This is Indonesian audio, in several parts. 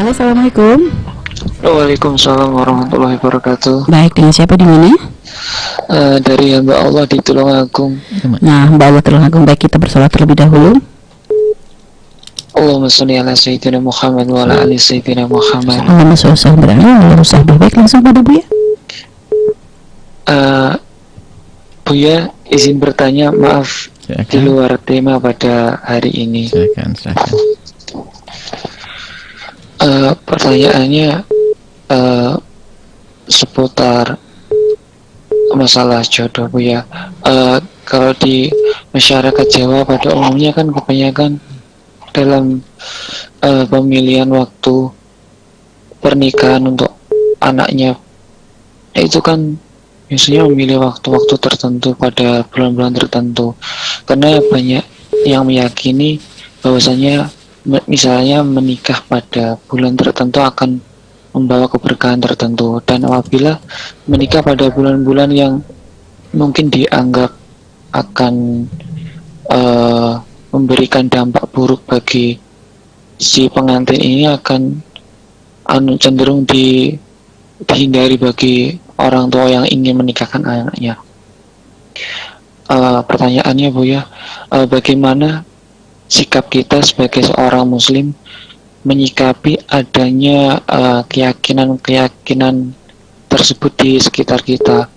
Halo, assalamualaikum. Waalaikumsalam warahmatullahi wabarakatuh. Baik, dengan siapa di mana? Dari hamba Allah di Tulungagung. Nah, Mbak Allah Tulungagung, baik, kita bersolat terlebih dahulu. Allahumma sholli ala sayyidina Muhammad wa ala ali sayyidina Muhammad. Allahumma sholli ala sayyidina Muhammad. Baik, langsung pada Buya. Buya, izin bertanya, maaf Silakan. di luar tema pada hari ini. Silakan. Pertanyaannya seputar masalah jodoh, Buya. Kalau di masyarakat Jawa pada umumnya kan kebanyakan dalam pemilihan waktu pernikahan untuk anaknya itu kan biasanya memilih waktu-waktu tertentu pada bulan-bulan tertentu, karena banyak yang meyakini bahwasanya misalnya menikah pada bulan tertentu akan membawa keberkahan tertentu, dan apabila menikah pada bulan-bulan yang mungkin dianggap akan memberikan dampak buruk bagi si pengantin ini akan cenderung dihindari bagi orang tua yang ingin menikahkan anaknya. Pertanyaannya, Buya, bagaimana sikap kita sebagai seorang muslim menyikapi adanya keyakinan-keyakinan tersebut di sekitar kita,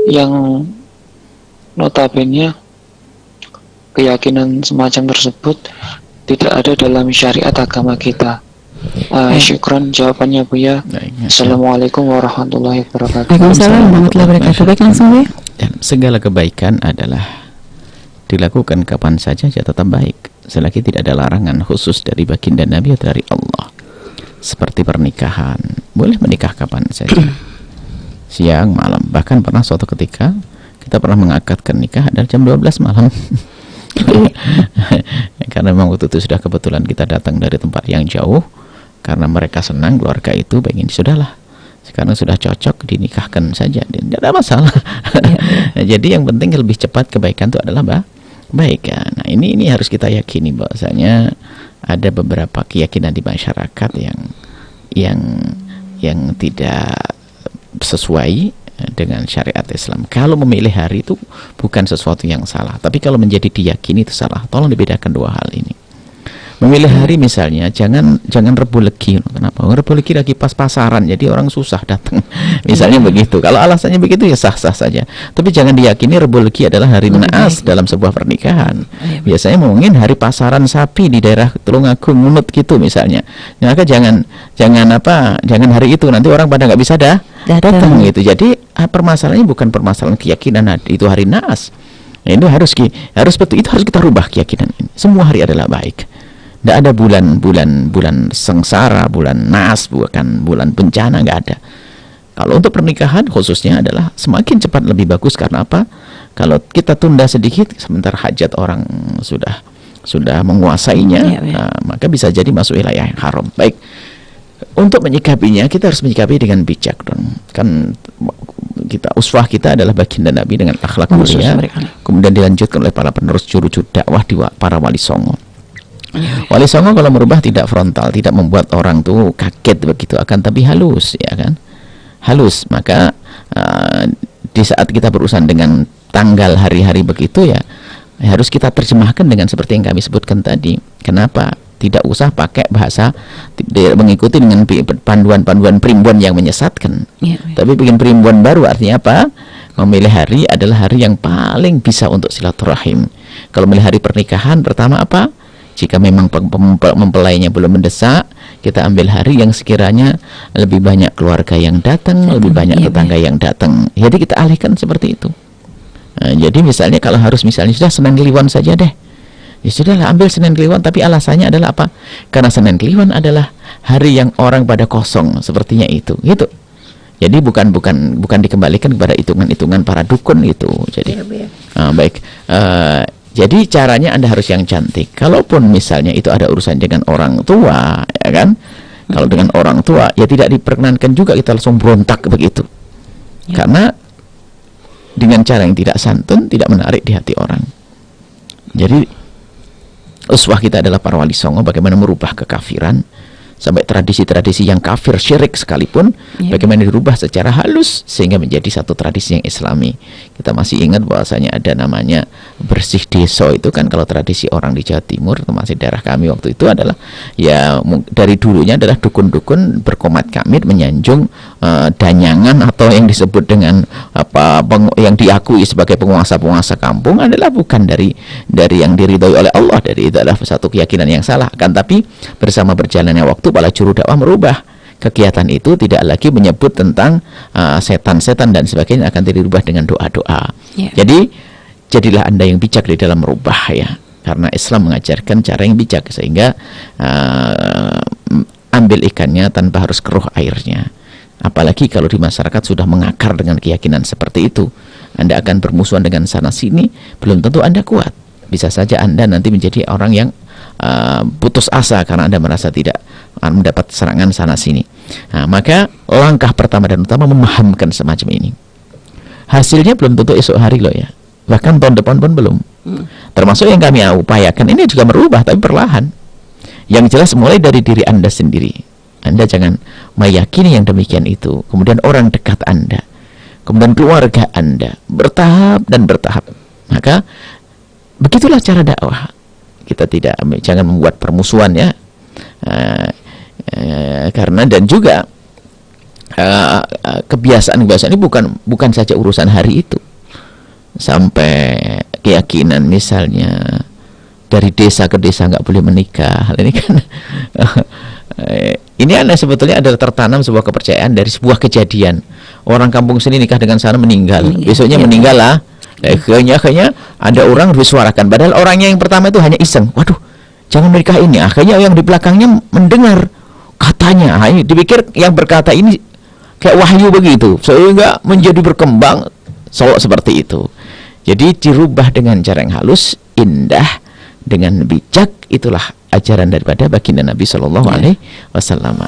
yang notabene keyakinan semacam tersebut tidak ada dalam syariat agama kita. Syukran jawabannya, Buya. Assalamualaikum warahmatullahi wabarakatuh. Waalaikumsalam warahmatullahi wabarakatuh. Baik, langsung Buya. Dan segala kebaikan adalah dilakukan kapan saja tetap baik, selagi tidak ada larangan khusus dari baginda Nabi atau dari Allah. Seperti pernikahan, boleh menikah kapan saja, siang, malam. Bahkan pernah suatu ketika kita pernah mengakadkan nikah adalah jam 12 malam. Karena memang waktu itu sudah kebetulan kita datang dari tempat yang jauh, karena mereka senang keluarga itu, pengen sudahlah sekarang sudah cocok dinikahkan saja, tidak ada masalah. Jadi yang penting lebih cepat kebaikan itu adalah baik ya. Nah ini harus kita yakini bahwasanya ada beberapa keyakinan di masyarakat yang tidak sesuai dengan syariat Islam. Kalau memilih hari itu bukan sesuatu yang salah, tapi kalau menjadi diyakini itu salah. Tolong dibedakan dua hal ini. Memilih hari misalnya jangan Rebu Legi. Kenapa? Rebu Legi lagi pas pasaran, jadi orang susah datang. Misalnya begitu. Kalau alasannya begitu ya sah-sah saja. Tapi jangan diyakini Rebu Legi adalah hari naas dalam sebuah pernikahan. Biasanya mungkin hari pasaran sapi di daerah Tulungagung, Ngunut gitu misalnya. Maka jangan hari itu, nanti orang pada nggak bisa datang gitu. Jadi permasalahannya bukan permasalahan keyakinan itu hari naas. Nah, itu harus betul, itu harus kita rubah keyakinan ini. Semua hari adalah baik. Tidak ada bulan sengsara, bulan naas, bukan bulan bencana, nggak ada. Kalau untuk pernikahan khususnya adalah semakin cepat lebih bagus. Karena apa? Kalau kita tunda sedikit, sementara hajat orang sudah menguasainya, nah, maka bisa jadi masuk wilayah yang haram. Baik, untuk menyikapinya kita harus menyikapi dengan bijak dong. Kan uswah kita adalah baginda Nabi dengan akhlak mulia, kemudian dilanjutkan oleh para penerus juru dakwah para wali songo. Wali songo kalau merubah tidak frontal, tidak membuat orang tuh kaget begitu, akan tapi halus, ya kan? Halus. Maka di saat kita berurusan dengan tanggal hari-hari begitu ya, harus kita terjemahkan dengan seperti yang kami sebutkan tadi. Kenapa? Tidak usah pakai bahasa mengikuti dengan panduan-panduan primbon yang menyesatkan. Tapi bikin primbon baru, artinya apa? Memilih hari adalah hari yang paling bisa untuk silaturahim. Kalau memilih hari pernikahan, pertama apa? Jika memang mempelainya belum mendesak, kita ambil hari yang sekiranya lebih banyak keluarga yang datang, lebih banyak tetangga yang datang. Jadi kita alihkan seperti itu. Nah, jadi misalnya kalau harus misalnya sudah Senin Kliwon saja deh. Ya sudahlah, ambil Senin Kliwon, tapi alasannya adalah apa? Karena Senin Kliwon adalah hari yang orang pada kosong, sepertinya itu. Gitu. Jadi bukan dikembalikan kepada hitungan-hitungan para dukun itu. Jadi baik. Jadi caranya Anda harus yang cantik. Kalaupun misalnya itu ada urusan dengan orang tua, ya kan? Kalau dengan orang tua, ya tidak diperkenankan juga kita langsung berontak begitu. Karena dengan cara yang tidak santun, tidak menarik di hati orang. Jadi uswah kita adalah para wali songo, bagaimana merubah kekafiran sampai tradisi-tradisi yang kafir syirik sekalipun, bagaimana dirubah secara halus sehingga menjadi satu tradisi yang islami. Kita masih ingat bahwasanya ada namanya bersih deso, itu kan kalau tradisi orang di Jawa Timur, termasuk daerah kami waktu itu adalah ya dari dulunya adalah dukun-dukun berkomat kamit menyanjung danyangan atau yang disebut dengan yang diakui sebagai penguasa-penguasa kampung adalah bukan dari yang diridhoi oleh Allah. Dari itu adalah satu keyakinan yang salah. Kan tapi bersama berjalannya waktu para juru dakwah merubah kegiatan itu, tidak lagi menyebut tentang setan-setan dan sebagainya, akan dirubah dengan doa-doa. Jadi jadilah Anda yang bijak di dalam merubah ya, karena Islam mengajarkan cara yang bijak sehingga ambil ikannya tanpa harus keruh airnya. Apalagi kalau di masyarakat sudah mengakar dengan keyakinan seperti itu, Anda akan bermusuhan dengan sana sini, belum tentu Anda kuat. Bisa saja Anda nanti menjadi orang yang putus asa karena Anda merasa tidak mendapat serangan sana sini. Nah, maka langkah pertama dan utama memahamkan semacam ini. Hasilnya belum tentu esok hari loh ya, bahkan tahun depan pun belum. Termasuk yang kami upayakan ini juga merubah, tapi perlahan. Yang jelas mulai dari diri Anda sendiri. Anda jangan meyakini yang demikian itu, kemudian orang dekat Anda, kemudian keluarga Anda, bertahap dan bertahap. Maka begitulah cara dakwah. Kita jangan membuat permusuhan ya, karena dan juga kebiasaan-kebiasaan ini bukan saja urusan hari itu, sampai keyakinan misalnya dari desa ke desa nggak boleh menikah. Hal ini kan ini sebetulnya ada tertanam sebuah kepercayaan dari sebuah kejadian. Orang kampung sini nikah dengan sana meninggal, besoknya meninggal lah. Akhirnya ada orang disuarakan, padahal orangnya yang pertama itu hanya iseng, waduh jangan menikah ini. Akhirnya yang di belakangnya mendengar katanya, dipikir yang berkata ini kayak wahyu begitu, sehingga menjadi berkembang seperti itu. Jadi dirubah dengan cara yang halus, indah, dengan bijak. Itulah ajaran daripada baginda Nabi Sallallahu Alaihi Wasallam.